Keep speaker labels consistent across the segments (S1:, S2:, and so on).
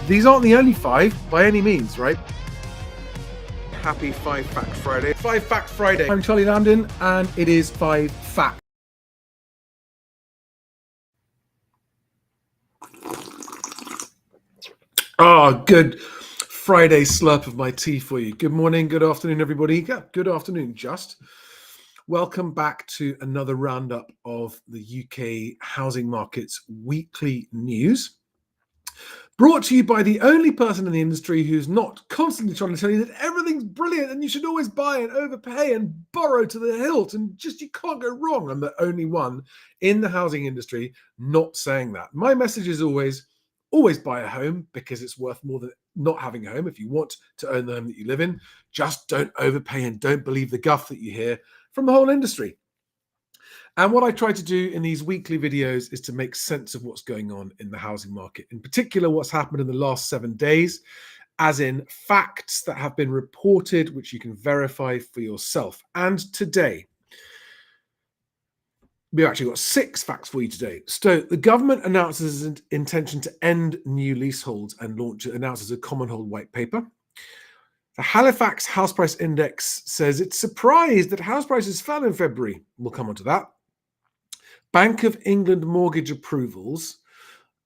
S1: These aren't the only 5 by any means, right? Happy 5 Fact Friday. 5 Fact Friday. I'm Charlie Lambden, and it is 5 Fact. Good Friday slurp of my tea for you. Good morning, good afternoon, everybody. Good afternoon, just. Welcome back to another roundup of the UK housing market's weekly news. Brought to you by the only person in the industry who's not constantly trying to tell you that everything's brilliant and you should always buy and overpay and borrow to the hilt and just you can't go wrong. I'm the only one in the housing industry not saying that. My message is always buy a home because it's worth more than not having a home. If you want to own the home that you live in, just don't overpay and don't believe the guff that you hear from the whole industry. And what I try to do in these weekly videos is to make sense of what's going on in the housing market, in particular what's happened in the last 7 days, as in facts that have been reported, which you can verify for yourself. And today, we've actually got 6 facts for you today. So the government announces its intention to end new leaseholds and announces a Commonhold White Paper. The Halifax house price index says it's surprised that house prices fell in February. We'll come on to that. Bank of England mortgage approvals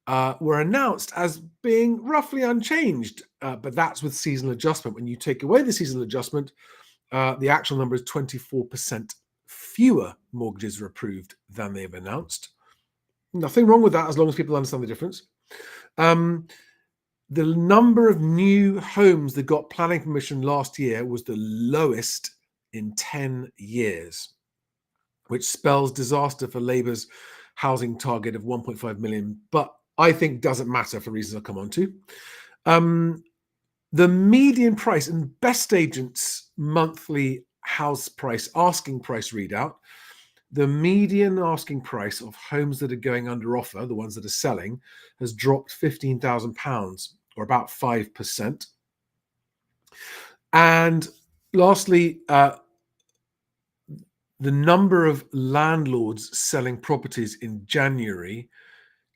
S1: were announced as being roughly unchanged, but that's with seasonal adjustment. When you take away the seasonal adjustment, the actual number is 24% fewer mortgages are approved than they've announced. Nothing wrong with that as long as people understand the difference. The number of new homes that got planning permission last year was the lowest in 10 years. Which spells disaster for Labour's housing target of 1.5 million, but I think doesn't matter for reasons I'll come on to. The median price and best agents' monthly house price, asking price readout, the median asking price of homes that are going under offer, the ones that are selling, has dropped £15,000 or about 5%. And lastly, the number of landlords selling properties in January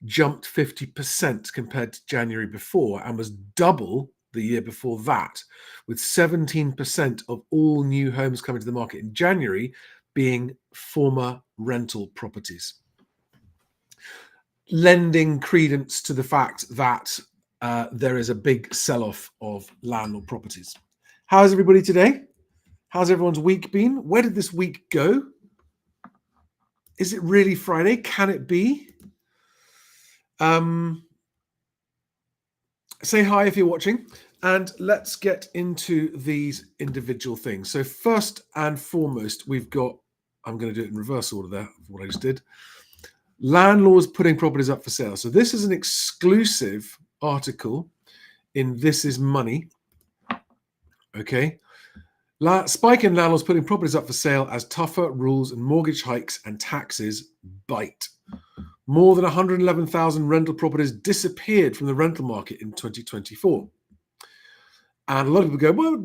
S1: jumped 50% compared to January before and was double the year before that, with 17% of all new homes coming to the market in January being former rental properties. Lending credence to the fact that there is a big sell-off of landlord properties. How's everybody today? How's everyone's week been? Where did this week go? Is it really Friday? Can it be? Say hi if you're watching, and let's get into these individual things. So first and foremost, we've got, I'm going to do it in reverse order there, what I just did. Landlords putting properties up for sale. So this is an exclusive article in This Is Money. Okay. Spike in landlords putting properties up for sale as tougher rules and mortgage hikes and taxes bite. More than 111,000 rental properties disappeared from the rental market in 2024. And a lot of people go, well,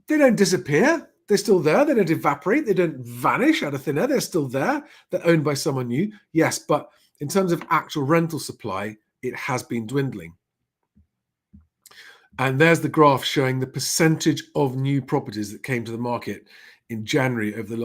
S1: they don't disappear. They're still there. They don't evaporate. They don't vanish out of thin air. They're still there. They're owned by someone new. Yes, but in terms of actual rental supply, it has been dwindling. And there's the graph showing the percentage of new properties that came to the market in January over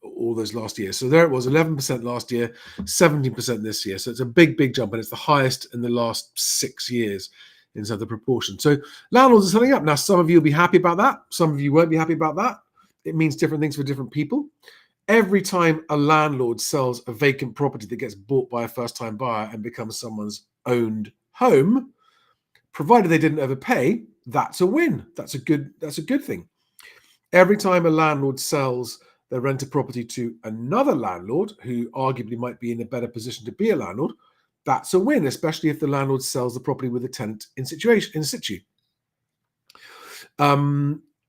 S1: all those last years. So there it was, 11% last year, 17% this year. So it's a big, big jump, and it's the highest in the last 6 years in terms of the proportion. So landlords are selling up. Now, some of you will be happy about that. Some of you won't be happy about that. It means different things for different people. Every time a landlord sells a vacant property that gets bought by a first-time buyer and becomes someone's owned home, provided they didn't overpay, that's a win. That's a good thing. Every time a landlord sells their rented property to another landlord who arguably might be in a better position to be a landlord, that's a win, especially if the landlord sells the property with a tenant in situ.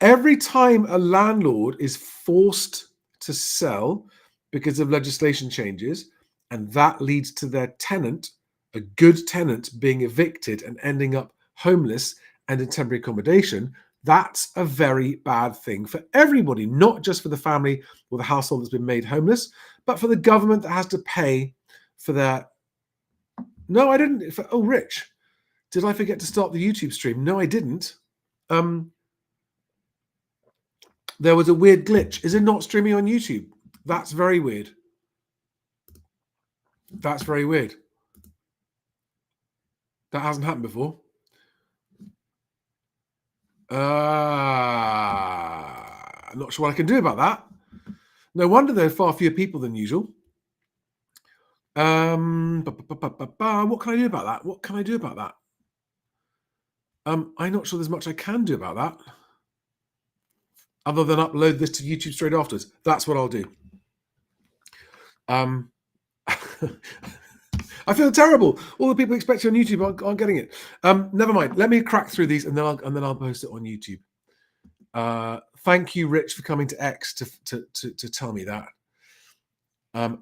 S1: Every time a landlord is forced to sell because of legislation changes, and that leads to their tenant, a good tenant, being evicted and ending up homeless and in temporary accommodation, that's a very bad thing for everybody, not just for the family or the household that's been made homeless, but for the government that has to pay for their... No, I didn't. Rich. Did I forget to start the YouTube stream? No, I didn't. There was a weird glitch. Is it not streaming on YouTube? That's very weird. That's very weird. That hasn't happened before. I'm not sure what I can do about that. No wonder there are far fewer people than usual. What can I do about that? What can I do about that? I'm not sure there's much I can do about that, other than upload this to YouTube straight afterwards. That's what I'll do. I feel terrible. All the people expecting on YouTube aren't getting it. Never mind. Let me crack through these, and then I'll post it on YouTube. Thank you, Rich, for coming to X to tell me that.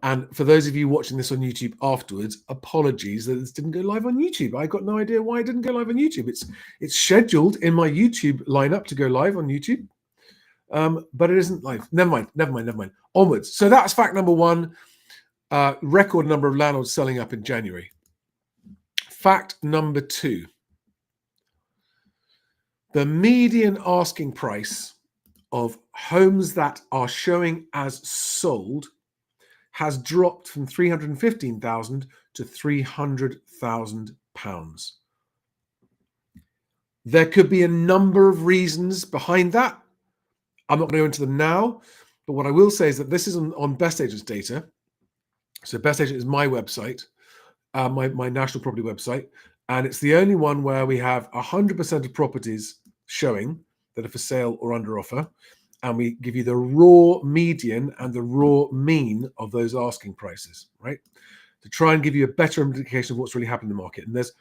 S1: And for those of you watching this on YouTube afterwards, apologies that this didn't go live on YouTube. I got no idea why it didn't go live on YouTube. It's scheduled in my YouTube lineup to go live on YouTube, but it isn't live. Never mind. Onwards. So that's fact number one. Record number of landlords selling up in January. Fact number two. The median asking price of homes that are showing as sold has dropped from £315,000 to £300,000. There could be a number of reasons behind that. I'm not going to go into them now, but what I will say is that this is on Best Agents data. So Best Agent is my website, my national property website, and it's the only one where we have 100% of properties showing that are for sale or under offer. And we give you the raw median and the raw mean of those asking prices, right? To try and give you a better indication of what's really happening in the market. And there's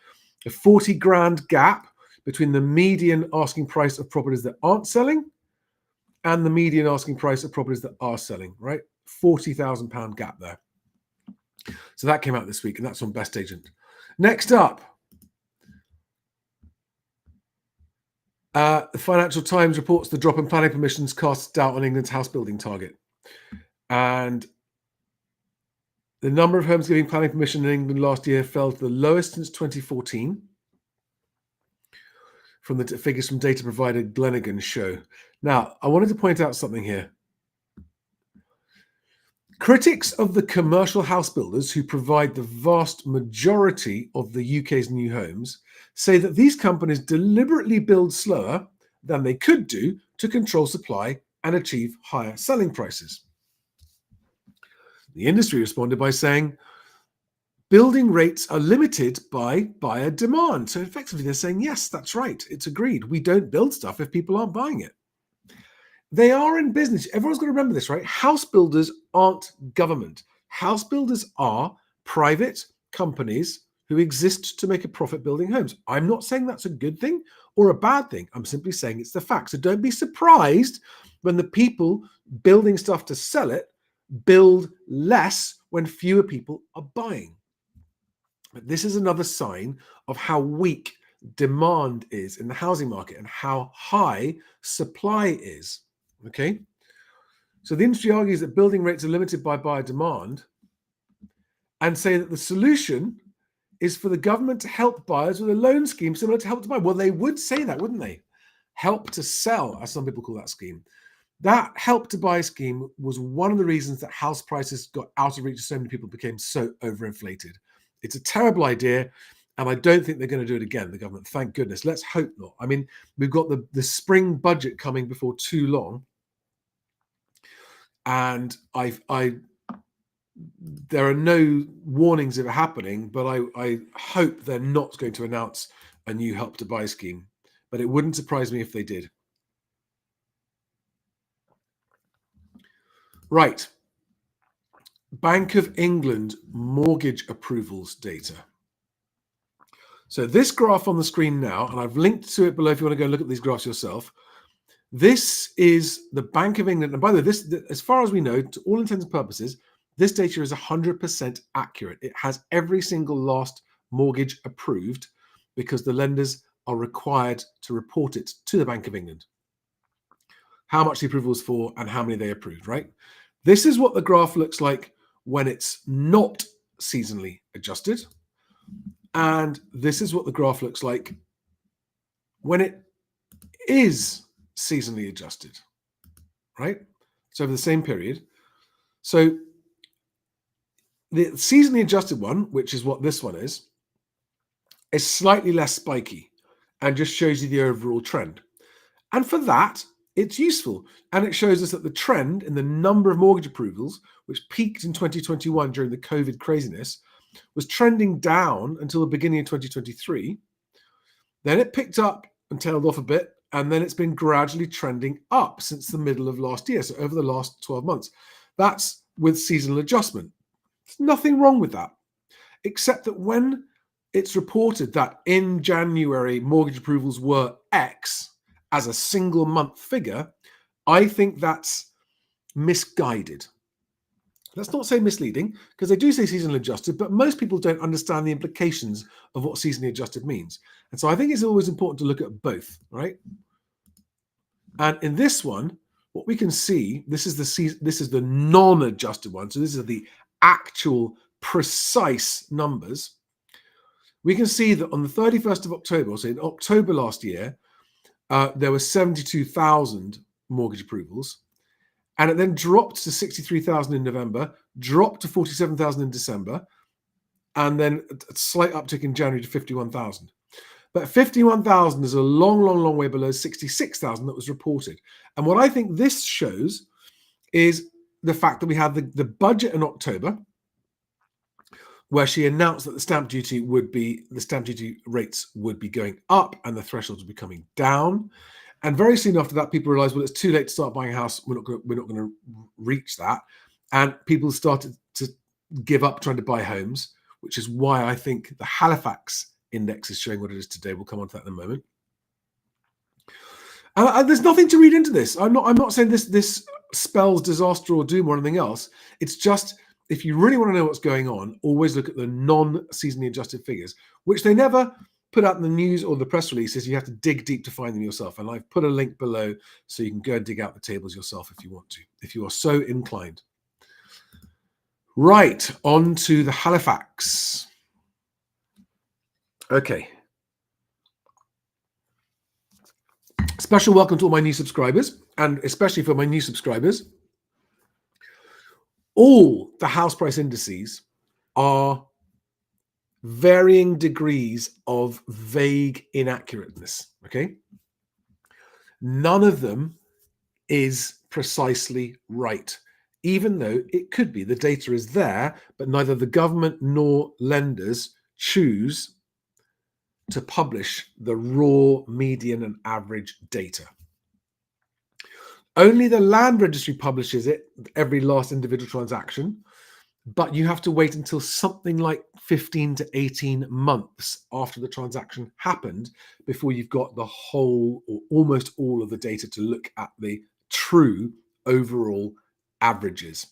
S1: a 40 grand gap between the median asking price of properties that aren't selling and the median asking price of properties that are selling, right? £40,000 gap there. So that came out this week, and that's on Best Agent. Next up, the Financial Times reports the drop in planning permissions casts doubt on England's house building target. And the number of homes giving planning permission in England last year fell to the lowest since 2014, from the figures from data provider Glenigan show. Now, I wanted to point out something here. Critics of the commercial house builders who provide the vast majority of the UK's new homes say that these companies deliberately build slower than they could do to control supply and achieve higher selling prices. The industry responded by saying building rates are limited by buyer demand. So effectively they're saying, yes, that's right. It's agreed. We don't build stuff if people aren't buying it. They are in business. Everyone's got to remember this, right? House builders aren't government. House builders are private companies who exist to make a profit building homes. I'm not saying that's a good thing or a bad thing. I'm simply saying it's the fact. So don't be surprised when the people building stuff to sell it build less when fewer people are buying. But this is another sign of how weak demand is in the housing market and how high supply is. Okay, so the industry argues that building rates are limited by buyer demand and say that the solution is for the government to help buyers with a loan scheme similar to Help to Buy. Well, they would say that, wouldn't they? Help to Sell, as some people call that scheme. That Help to Buy scheme was one of the reasons that house prices got out of reach. So many people became so overinflated. It's a terrible idea. And I don't think they're going to do it again, the government. Thank goodness. Let's hope not. I mean, we've got the spring budget coming before too long. And there are no warnings of it happening, but I hope they're not going to announce a new Help to Buy scheme. But it wouldn't surprise me if they did. Right. Bank of England mortgage approvals data. So this graph on the screen now, and I've linked to it below if you want to go look at these graphs yourself. This is the Bank of England. And by the way, this, as far as we know, to all intents and purposes, this data is 100% accurate. It has every single last mortgage approved because the lenders are required to report it to the Bank of England. How much the approval is for and how many they approved, right? This is what the graph looks like when it's not seasonally adjusted. And this is what the graph looks like when it is seasonally adjusted, right? So over the same period. So the seasonally adjusted one, which is what this one is slightly less spiky and just shows you the overall trend. And for that, it's useful. And it shows us that the trend in the number of mortgage approvals, which peaked in 2021 during the COVID craziness, was trending down until the beginning of 2023. Then it picked up and tailed off a bit, and then it's been gradually trending up since the middle of last year, so over the last 12 months. That's with seasonal adjustment. There's nothing wrong with that, except that when it's reported that in January mortgage approvals were X as a single month figure, I think that's misguided. Let's not say misleading, because they do say seasonally adjusted, but most people don't understand the implications of what seasonally adjusted means. And so I think it's always important to look at both, right? And in this one, what we can see, this is the non-adjusted one. So this is the actual precise numbers. We can see that on the 31st of October, so in October last year, there were 72,000 mortgage approvals. And it then dropped to 63,000 in November, dropped to 47,000 in December, and then a slight uptick in January to 51,000. But 51,000 is a long, long, long way below 66,000 that was reported. And what I think this shows is the fact that we had the budget in October, where she announced that the stamp duty rates would be going up and the thresholds would be coming down. And very soon after that, people realized, well, it's too late to start buying a house. We're not going to reach that. And people started to give up trying to buy homes, which is why I think the Halifax index is showing what it is today. We'll come on to that in a moment. And there's nothing to read into this. I'm not saying this spells disaster or doom or anything else. It's just, if you really want to know what's going on, always look at the non-seasonally adjusted figures, which they never put out in the news or the press releases. You have to dig deep to find them yourself. And I've put a link below so you can go and dig out the tables yourself if you want to, if you are so inclined. Right, on to the Halifax. Okay. Special welcome to all my new subscribers, and especially for my new subscribers. All the house price indices are varying degrees of vague inaccurateness, okay? None of them is precisely right, even though it could be. The data is there, but neither the government nor lenders choose to publish the raw median and average data. Only the land registry publishes it, every last individual transaction, but you have to wait until something like 15 to 18 months after the transaction happened before you've got the whole or almost all of the data to look at the true overall averages.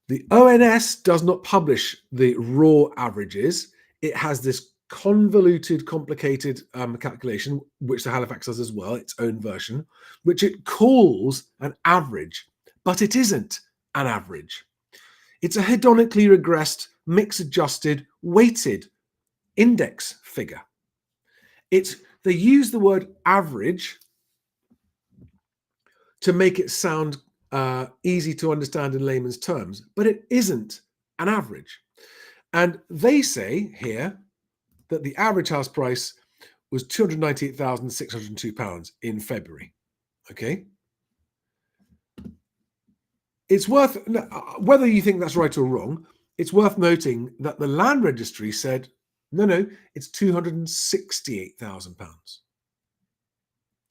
S1: The ONS does not publish the raw averages. It has this convoluted, complicated calculation, which the Halifax does as well, its own version, which it calls an average, but it isn't an average. It's a hedonically regressed, mix-adjusted, weighted index figure. They use the word average to make it sound easy to understand in layman's terms, but it isn't an average. And they say here that the average house price was £298,602 in February. Okay. It's worth, whether you think that's right or wrong, it's worth noting that the land registry said, no, it's £268,000.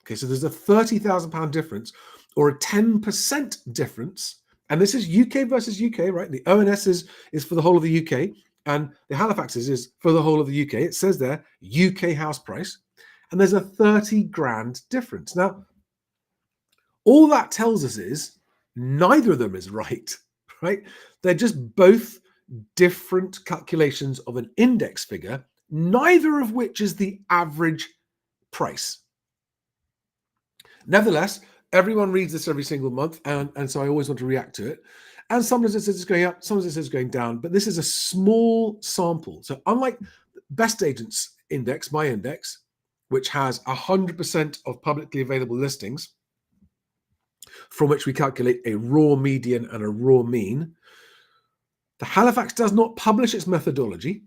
S1: Okay, so there's a £30,000 difference, or a 10% difference. And this is UK versus UK, right? The ONS is for the whole of the UK, and the Halifax is for the whole of the UK. It says there, UK house price, and there's a 30 grand difference. Now, all that tells us is neither of them is right? They're just both different calculations of an index figure, neither of which is the average price. Nevertheless, everyone reads this every single month, and so I always want to react to it. And sometimes it says it's going up, sometimes it says it's going down, but this is a small sample. So unlike Best Agents Index, my index, which has 100% of publicly available listings, from which we calculate a raw median and a raw mean. The Halifax does not publish its methodology,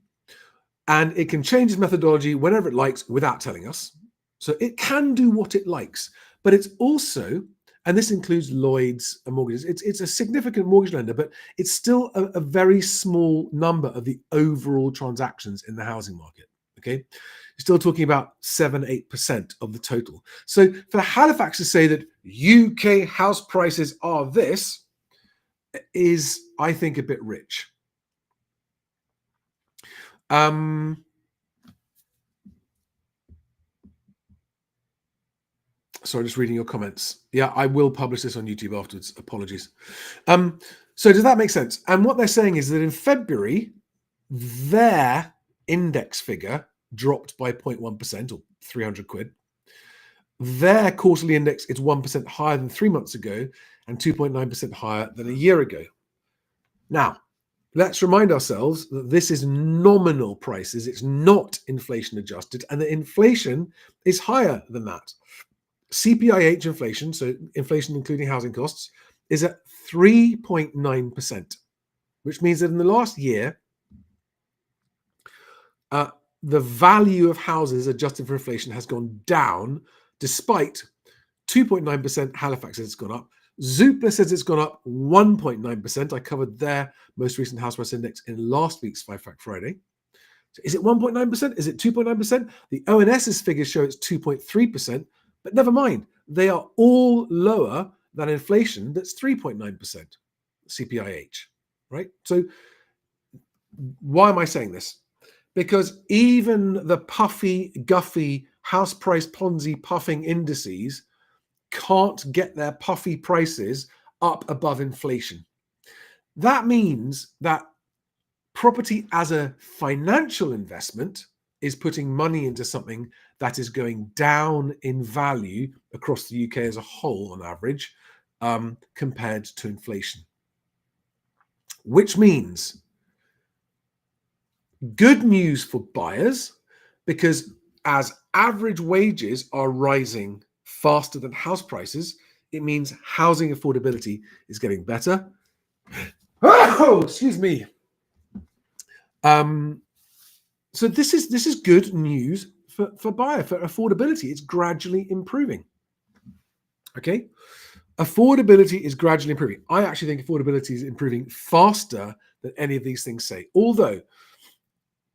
S1: and it can change its methodology whenever it likes without telling us. So it can do what it likes, but it's also, and this includes Lloyd's and mortgages, it's a significant mortgage lender, but it's still a very small number of the overall transactions in the housing market. Okay, you're still talking about 7-8% of the total. So for Halifax to say that UK house prices are this is, I think, a bit rich. Sorry, just reading your comments. Yeah, I will publish this on YouTube afterwards. Apologies. So does that make sense? And what they're saying is that in February, their index figure dropped by 0.1% or 300 quid. Their quarterly index is 1% higher than 3 months ago and 2.9% higher than a year ago. Now, let's remind ourselves that this is nominal prices. It's not inflation adjusted, and the inflation is higher than that. CPIH inflation, so inflation including housing costs, is at 3.9%, which means that in the last year, the value of houses adjusted for inflation has gone down, despite 2.9% Halifax says it's gone up. Zoopla says it's gone up 1.9%. I covered their most recent house price index in last week's 5 Fact Friday. So is it 1.9%? Is it 2.9%? The ONS's figures show it's 2.3%, but never mind. They are all lower than inflation that's 3.9% CPIH, right? So why am I saying this? Because even the puffy, guffy, house price Ponzi puffing indices can't get their puffy prices up above inflation. That means that property as a financial investment is putting money into something that is going down in value across the UK as a whole on average, compared to inflation. Which means good news for buyers, because as average wages are rising faster than house prices, it means housing affordability is getting better. Oh, excuse me. So this is good news for buyer, for affordability. It's gradually improving. Okay, affordability is gradually improving. I actually think affordability is improving faster than any of these things say. Although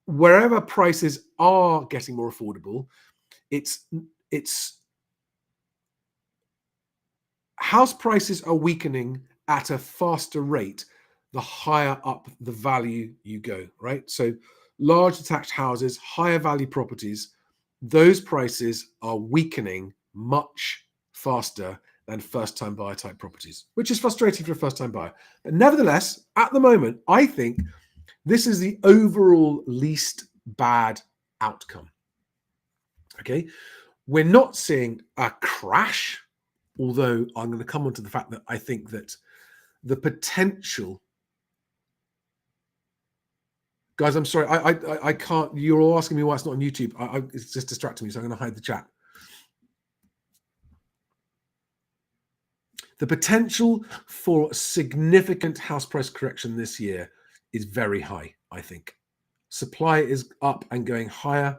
S1: wherever prices are getting more affordable, it's house prices are weakening at a faster rate the higher up the value you go, right? So large detached houses, higher value properties, those prices are weakening much faster than first-time buyer type properties, which is frustrating for a first-time buyer. But nevertheless, at the moment, I think this is the overall least bad outcome. Okay, we're not seeing a crash, although I'm going to come on to the fact that I think that the potential... Guys, I'm sorry, I can't. You're all asking me why it's not on YouTube. It's just distracting me, so I'm going to hide the chat. The potential for significant house price correction this year is very high, I think. Supply is up and going higher.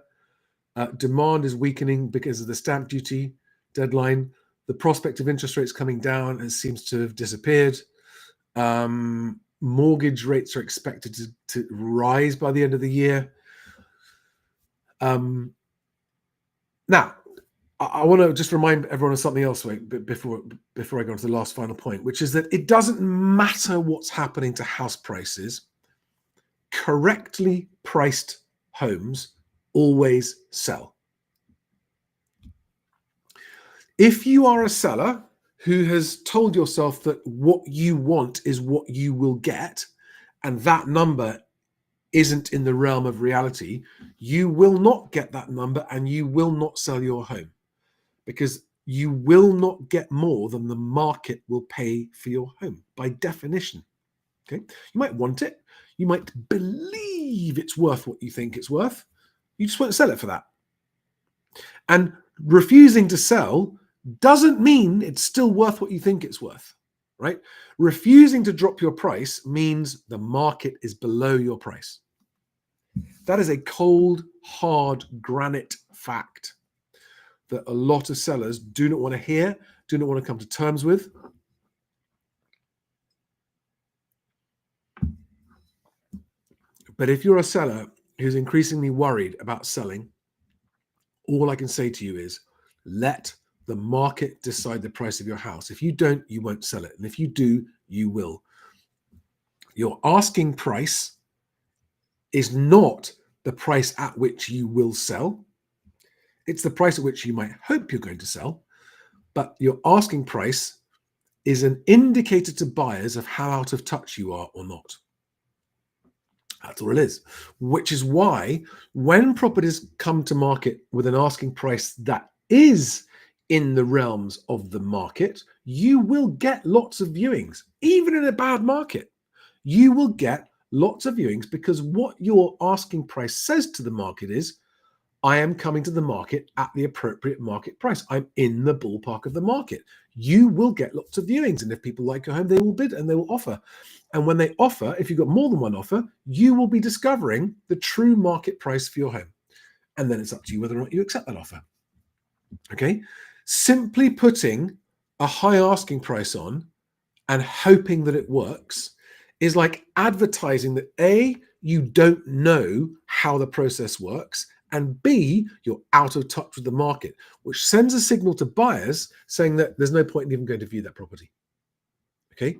S1: Demand is weakening because of the stamp duty deadline. The prospect of interest rates coming down and seems to have disappeared. Mortgage rates are expected to rise by the end of the year. Now, I want to just remind everyone of something else before I go on to the last final point, which is that it doesn't matter what's happening to house prices. Correctly priced homes always sell. If you are a seller who has told yourself that what you want is what you will get, and that number isn't in the realm of reality, you will not get that number and you will not sell your home, because you will not get more than the market will pay for your home by definition. Okay, you might want it, you might believe it's worth what you think it's worth, You just won't sell it for that. And refusing to sell doesn't mean it's still worth what you think it's worth, right? Refusing to drop your price means the market is below your price. That is a cold, hard granite fact that a lot of sellers do not want to hear, do not want to come to terms with. But if you're a seller who's increasingly worried about selling, all I can say to you is let the market decide the price of your house. If you don't, you won't sell it. And if you do, you will. Your asking price is not the price at which you will sell. It's the price at which you might hope you're going to sell. But your asking price is an indicator to buyers of how out of touch you are or not. That's all it is. Which is why when properties come to market with an asking price that is in the realms of the market, you will get lots of viewings. Even in a bad market, you will get lots of viewings because what your asking price says to the market is, I am coming to the market at the appropriate market price. I'm in the ballpark of the market. You will get lots of viewings. And if people like your home, they will bid and they will offer. And when they offer, if you've got more than one offer, you will be discovering the true market price for your home. And then it's up to you whether or not you accept that offer. Okay. Simply putting a high asking price on and hoping that it works is like advertising that A, you don't know how the process works, and B, you're out of touch with the market, which sends a signal to buyers saying that there's no point in even going to view that property. Okay.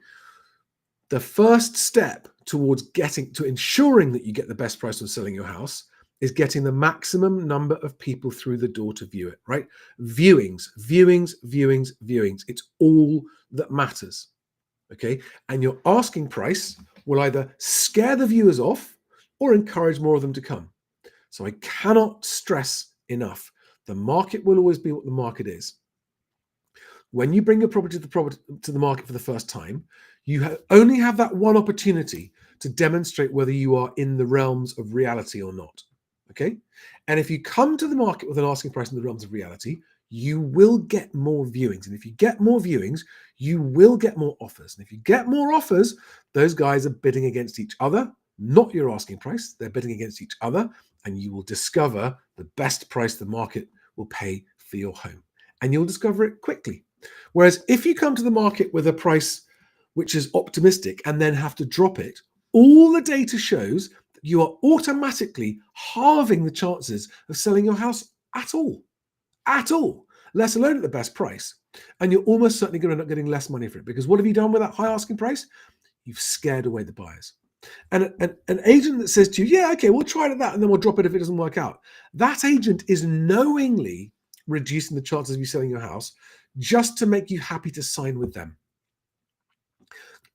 S1: The first step towards getting to ensuring that you get the best price on selling your house is getting the maximum number of people through the door to view it, right? Viewings. It's all that matters. Okay. And your asking price will either scare the viewers off or encourage more of them to come. So I cannot stress enough, the market will always be what the market is. When you bring your property to the market for the first time, you only have that one opportunity to demonstrate whether you are in the realms of reality or not. Okay? And if you come to the market with an asking price in the realms of reality, you will get more viewings. And if you get more viewings, you will get more offers. And if you get more offers, those guys are bidding against each other, not your asking price. They're bidding against each other, and you will discover the best price the market will pay for your home. And you'll discover it quickly. Whereas if you come to the market with a price which is optimistic and then have to drop it, all the data shows that you are automatically halving the chances of selling your house at all, let alone at the best price. And you're almost certainly going to end up getting less money for it, because what have you done with that high asking price? You've scared away the buyers. And an agent that says to you, yeah, okay, we'll try it at that and then we'll drop it if it doesn't work out, that agent is knowingly reducing the chances of you selling your house just to make you happy to sign with them.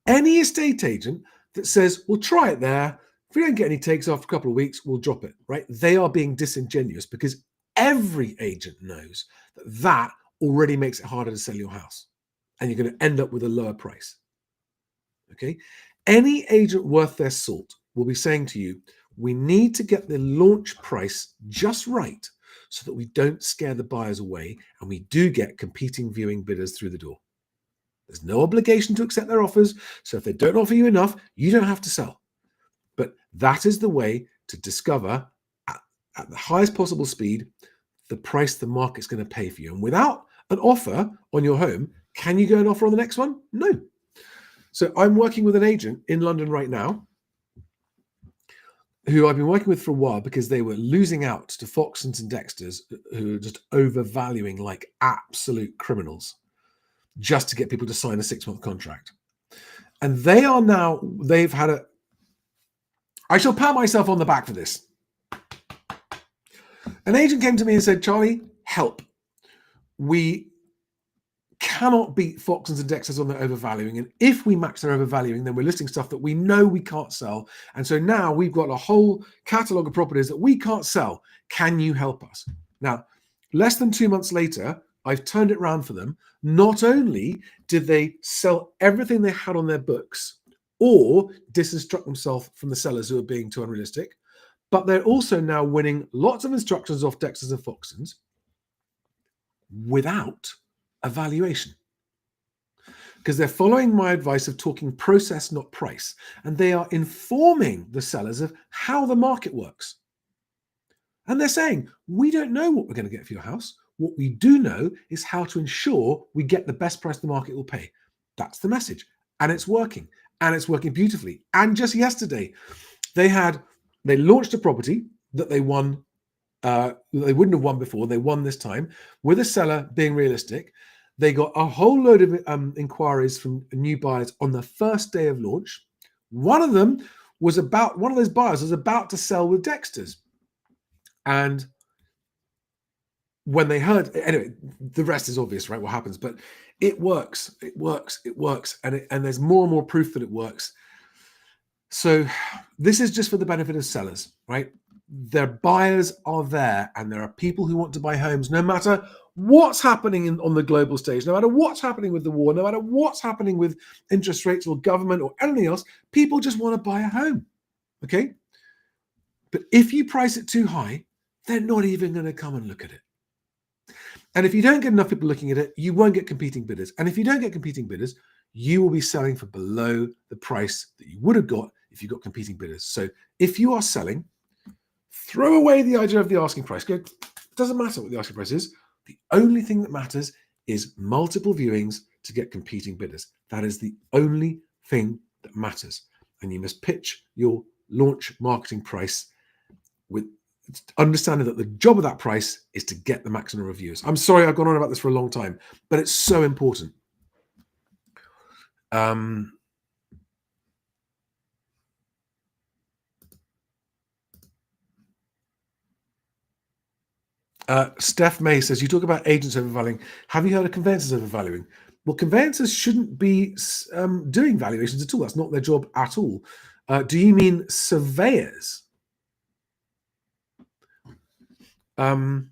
S1: Any estate agent that says, we'll try it there, if we don't get any takes after a couple of weeks, we'll drop it, right? They are being disingenuous, because every agent knows that that already makes it harder to sell your house and you're going to end up with a lower price. Okay. Any agent worth their salt will be saying to you, we need to get the launch price just right so that we don't scare the buyers away and we do get competing viewing bidders through the door. There's no obligation to accept their offers. So if they don't offer you enough, you don't have to sell. But that is the way to discover at the highest possible speed the price the market's going to pay for you. And without an offer on your home, can you go and offer on the next one? No. So I'm working with an agent in London right now who I've been working with for a while, because they were losing out to Foxtons and Dexters, who are just overvaluing like absolute criminals just to get people to sign a 6-month contract. And they've had I shall pat myself on the back for this. An agent came to me and said, Charlie, help. We cannot beat Foxtons and Dexters on their overvaluing. And if we match their overvaluing, then we're listing stuff that we know we can't sell. And so now we've got a whole catalogue of properties that we can't sell. Can you help us? Now, less than 2 months later, I've turned it around for them. Not only did they sell everything they had on their books or disinstruct themselves from the sellers who are being too unrealistic, But they're also now winning lots of instructions off Dexters and Foxtons without a valuation. Because they're following my advice of talking process, not price. And they are informing the sellers of how the market works. And they're saying, we don't know what we're going to get for your house. What we do know is how to ensure we get the best price the market will pay. That's the message. And it's working. And it's working beautifully. And just yesterday, they launched a property that they won. They wouldn't have won before. They won this time with a seller being realistic. They got a whole load of inquiries from new buyers on the first day of launch. One of those buyers was about to sell with Dexters. And when they heard, anyway, the rest is obvious, right? What happens, but it works, and there's more and more proof that it works. So this is just for the benefit of sellers, right? Their buyers are there, and there are people who want to buy homes, no matter what's happening on the global stage, no matter what's happening with the war, no matter what's happening with interest rates or government or anything else. People just want to buy a home, okay? But if you price it too high, they're not even going to come and look at it. And if you don't get enough people looking at it, you won't get competing bidders. And if you don't get competing bidders, you will be selling for below the price that you would have got if you got competing bidders. So if you are selling, throw away the idea of the asking price. It doesn't matter what the asking price is. The only thing that matters is multiple viewings to get competing bidders. That is the only thing that matters. And you must pitch your launch marketing price with understanding that the job of that price is to get the maximum reviews. I'm sorry I've gone on about this for a long time, but it's so important. Steph May says, you talk about agents overvaluing. Have you heard of conveyancers overvaluing? Well, conveyancers shouldn't be doing valuations at all. That's not their job at all. Do you mean surveyors? Can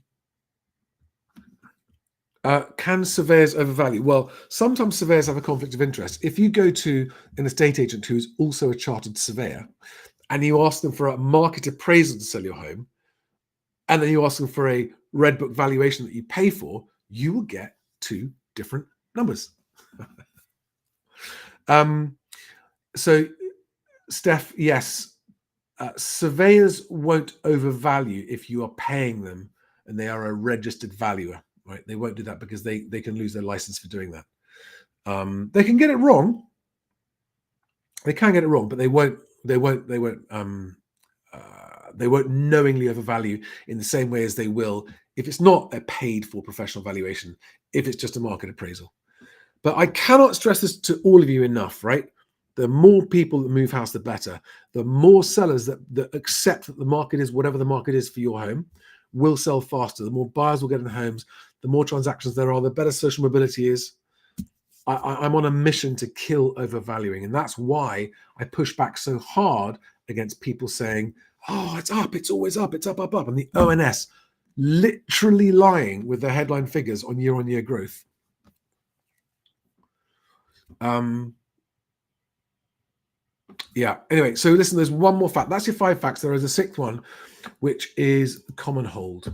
S1: surveyors overvalue? Well, sometimes surveyors have a conflict of interest. If you go to an estate agent who's also a chartered surveyor and you ask them for a market appraisal to sell your home, and then you ask them for a red book valuation that you pay for, you will get two different numbers. So, Steph, yes, surveyors won't overvalue if you are paying them and they are a registered valuer, right? They won't do that because they can lose their license for doing that. They can get it wrong. They can get it wrong, but they won't knowingly overvalue in the same way as they will if it's not a paid for professional valuation, if it's just a market appraisal. But I cannot stress this to all of you enough, right? The more people that move house, the better. The more sellers that accept that the market is whatever the market is for your home will sell faster. The more buyers will get in homes, the more transactions there are, the better social mobility is. I'm on a mission to kill overvaluing. And that's why I push back so hard against people saying, oh, it's up, it's always up, it's up. And the ONS literally lying with their headline figures on year-on-year growth. Yeah, anyway, so listen, there's one more fact. That's your 5 facts. There is a 6th one, which is Commonhold.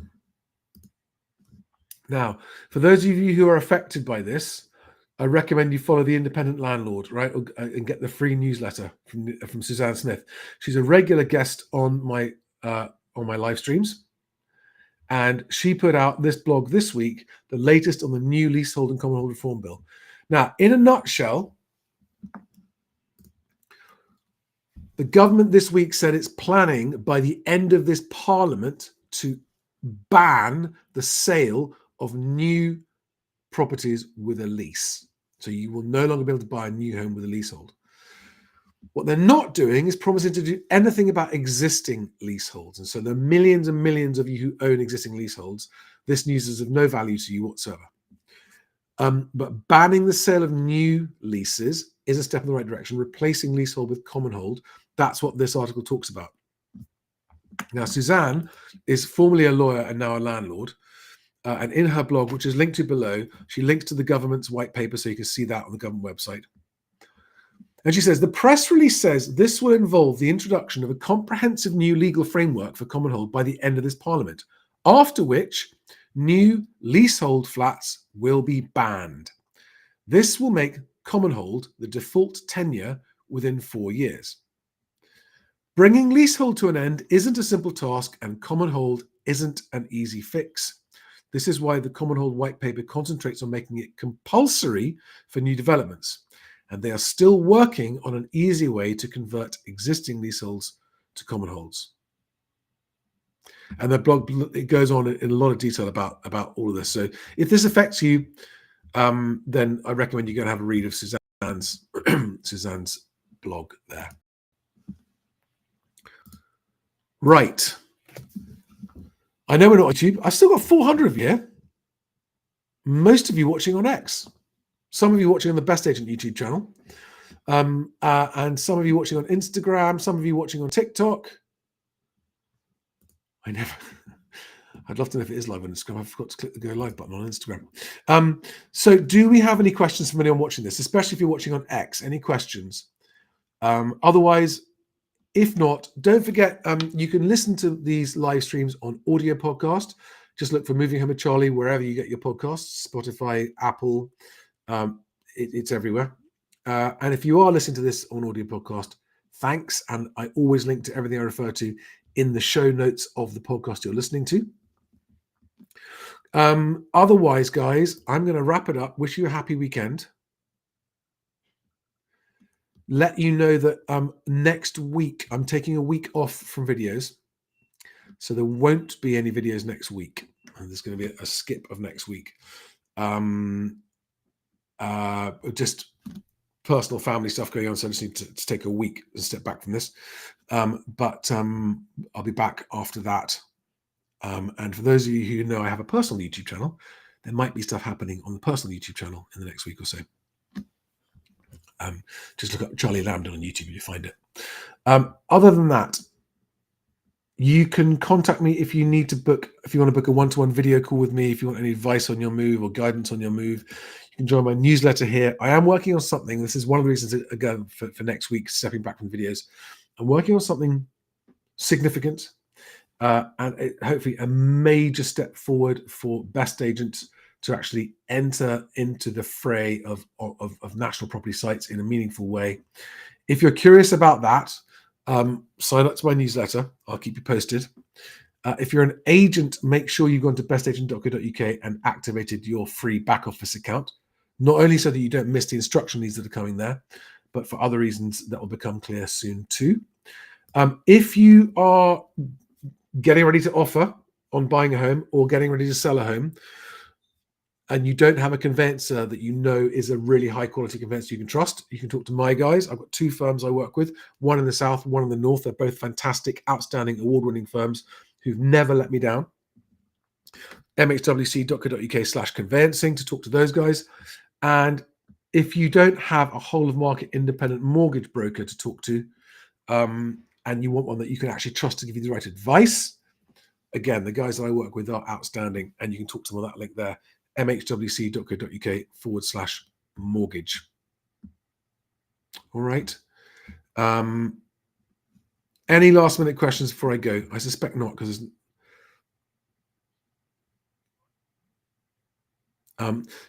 S1: Now, for those of you who are affected by this, I recommend you follow the Independent Landlord, right, and get the free newsletter from Suzanne Smith. She's a regular guest on my live streams, and she put out this blog this week, the latest on the new Leasehold and Commonhold Reform Bill. Now, in a nutshell, the government this week said it's planning by the end of this Parliament to ban the sale of new properties with a lease. So you will no longer be able to buy a new home with a leasehold. What they're not doing is promising to do anything about existing leaseholds. And so the millions and millions of you who own existing leaseholds, this news is of no value to you whatsoever. But banning the sale of new leases is a step in the right direction, replacing leasehold with commonhold. That's what this article talks about. Now, Suzanne is formerly a lawyer and now a landlord. And in her blog, which is linked to below, she links to the government's white paper, so you can see that on the government website. And she says, the press release says this will involve the introduction of a comprehensive new legal framework for Commonhold by the end of this Parliament, after which new leasehold flats will be banned. This will make Commonhold the default tenure within 4 years. Bringing leasehold to an end isn't a simple task, and Commonhold isn't an easy fix. This is why the Commonhold White Paper concentrates on making it compulsory for new developments, and they are still working on an easy way to convert existing leaseholds to Commonholds. And the blog, it goes on in a lot of detail about all of this. So if this affects you, then I recommend you go and have a read of Suzanne's Suzanne's blog there. Right. I know we're not on YouTube. I've still got 400 of you. Most of you watching on X. Some of you watching on the Best Agent YouTube channel. And some of you watching on Instagram. Some of you watching on TikTok. I'd love to know if it is live on Instagram. I forgot to click the go live button on Instagram. So do we have any questions from anyone watching this, especially if you're watching on X? Any questions? Otherwise, if not, don't forget, you can listen to these live streams on audio podcast. Just look for Moving Home with Charlie wherever you get your podcasts, Spotify, Apple, it's everywhere. And if you are listening to this on audio podcast, thanks. And I always link to everything I refer to in the show notes of the podcast you're listening to. Otherwise, guys, I'm going to wrap it up. Wish you a happy weekend. Let you know that next week, I'm taking a week off from videos. So there won't be any videos next week. And there's going to be a skip of next week. Just personal family stuff going on. So I just need to take a week and step back from this. But I'll be back after that. And for those of you who know I have a personal YouTube channel, there might be stuff happening on the personal YouTube channel in the next week or so. Just look up Charlie Landlord on YouTube and you find it. Other than that, you can contact me if you need to book, if you want to book a one-to-one video call with me, if you want any advice on your move or guidance on your move. You can join my newsletter here. I am working on something. This is one of the reasons, again, for next week, stepping back from videos. I'm working on something significant and hopefully a major step forward for Best Agents to actually enter into the fray of national property sites in a meaningful way. If you're curious about that, sign up to my newsletter. I'll keep you posted. If you're an agent, make sure you've gone to bestagent.co.uk and activated your free back office account, not only so that you don't miss the instruction leads that are coming there, but for other reasons that will become clear soon too. If you are getting ready to offer on buying a home or getting ready to sell a home, and you don't have a conveyancer that you know is a really high quality conveyancer you can trust, you can talk to my guys. I've got two firms I work with, one in the south, one in the north. They're both fantastic, outstanding, award-winning firms who've never let me down. mhwc.co.uk/conveyancing to talk to those guys. And if you don't have a whole of market independent mortgage broker to talk to, and you want one that you can actually trust to give you the right advice, again, the guys that I work with are outstanding, and you can talk to them on that link there, mhwc.co.uk/mortgage. All right. Any last minute questions before I go? I suspect not, because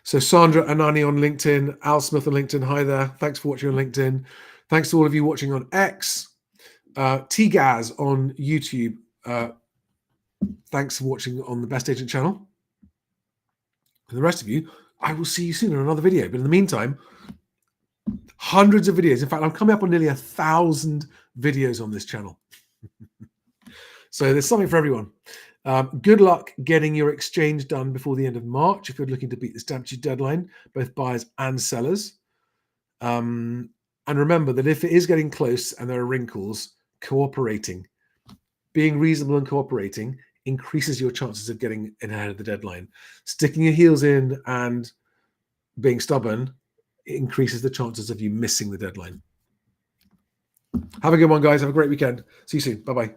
S1: so Sandra Anani on LinkedIn, Al Smith on LinkedIn. Hi there. Thanks for watching on LinkedIn. Thanks to all of you watching on X. T-Gaz on YouTube. Thanks for watching on the Best Agent channel. And the rest of you, I will see you soon in another video. But in the meantime, hundreds of videos. In fact, I'm coming up on nearly 1,000 videos on this channel. So there's something for everyone. Good luck getting your exchange done before the end of March if you're looking to beat the stamp duty deadline, both buyers and sellers. And remember that if it is getting close and there are wrinkles, cooperating, being reasonable and cooperating increases your chances of getting ahead of the deadline. Sticking your heels in and being stubborn increases the chances of you missing the deadline. Have a good one, guys. Have a great weekend. See you soon. Bye-bye.